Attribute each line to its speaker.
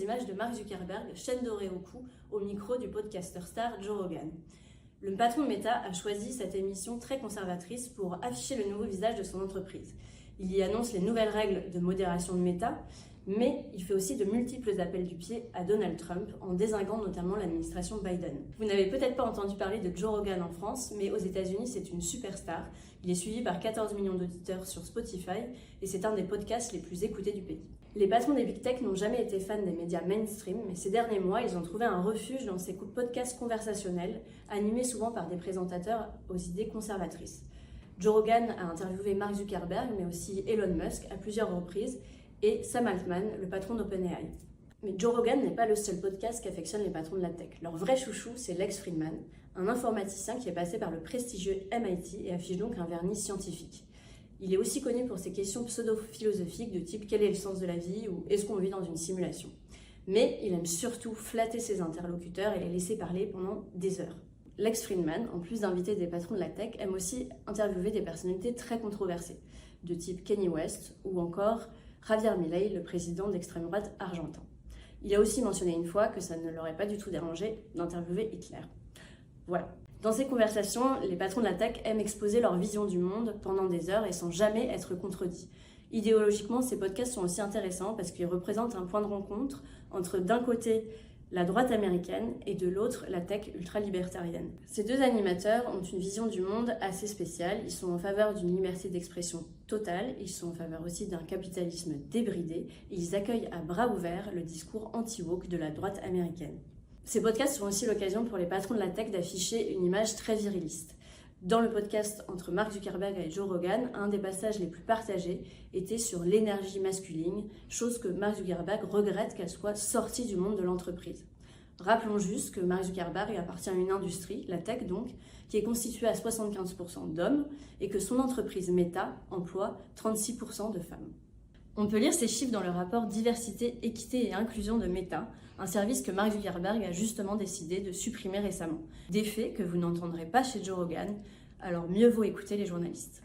Speaker 1: images de Mark Zuckerberg, chaîne dorée au cou, au micro du podcasteur star Joe Rogan. Le patron de Meta a choisi cette émission très conservatrice pour afficher le nouveau visage de son entreprise. Il y annonce les nouvelles règles de modération de Meta, mais il fait aussi de multiples appels du pied à Donald Trump en dézinguant notamment l'administration Biden. Vous n'avez peut-être pas entendu parler de Joe Rogan en France, mais aux États-Unis c'est une superstar. Il est suivi par 14 millions d'auditeurs sur Spotify et c'est un des podcasts les plus écoutés du pays. Les patrons des Big Tech n'ont jamais été fans des médias mainstream, mais ces derniers mois, ils ont trouvé un refuge dans ces podcasts conversationnels, animés souvent par des présentateurs aux idées conservatrices. Joe Rogan a interviewé Mark Zuckerberg, mais aussi Elon Musk à plusieurs reprises, et Sam Altman, le patron d'OpenAI. Mais Joe Rogan n'est pas le seul podcast qu'affectionnent les patrons de la tech. Leur vrai chouchou, c'est Lex Fridman, un informaticien qui est passé par le prestigieux MIT et affiche donc un vernis scientifique. Il est aussi connu pour ses questions pseudo-philosophiques de type « Quel est le sens de la vie ?» ou « Est-ce qu'on vit dans une simulation ?» Mais il aime surtout flatter ses interlocuteurs et les laisser parler pendant des heures. Lex Fridman, en plus d'inviter des patrons de la tech, aime aussi interviewer des personnalités très controversées, de type Kanye West ou encore Javier Milei, le président d'extrême droite argentin. Il a aussi mentionné une fois que ça ne l'aurait pas du tout dérangé d'interviewer Hitler. Voilà. Dans ces conversations, les patrons de la tech aiment exposer leur vision du monde pendant des heures et sans jamais être contredits. Idéologiquement, ces podcasts sont aussi intéressants parce qu'ils représentent un point de rencontre entre d'un côté la droite américaine et de l'autre la tech ultra-libertarienne. Ces deux animateurs ont une vision du monde assez spéciale. Ils sont en faveur d'une liberté d'expression totale, ils sont en faveur aussi d'un capitalisme débridé et ils accueillent à bras ouverts le discours anti-woke de la droite américaine. Ces podcasts sont aussi l'occasion pour les patrons de la tech d'afficher une image très viriliste. Dans le podcast entre Mark Zuckerberg et Joe Rogan, un des passages les plus partagés était sur l'énergie masculine, chose que Mark Zuckerberg regrette qu'elle soit sortie du monde de l'entreprise. Rappelons juste que Mark Zuckerberg appartient à une industrie, la tech donc, qui est constituée à 75% d'hommes et que son entreprise Meta emploie 36% de femmes. On peut lire ces chiffres dans le rapport Diversité, Équité et Inclusion de Meta, un service que Mark Zuckerberg a justement décidé de supprimer récemment. Des faits que vous n'entendrez pas chez Joe Rogan, alors mieux vaut écouter les journalistes.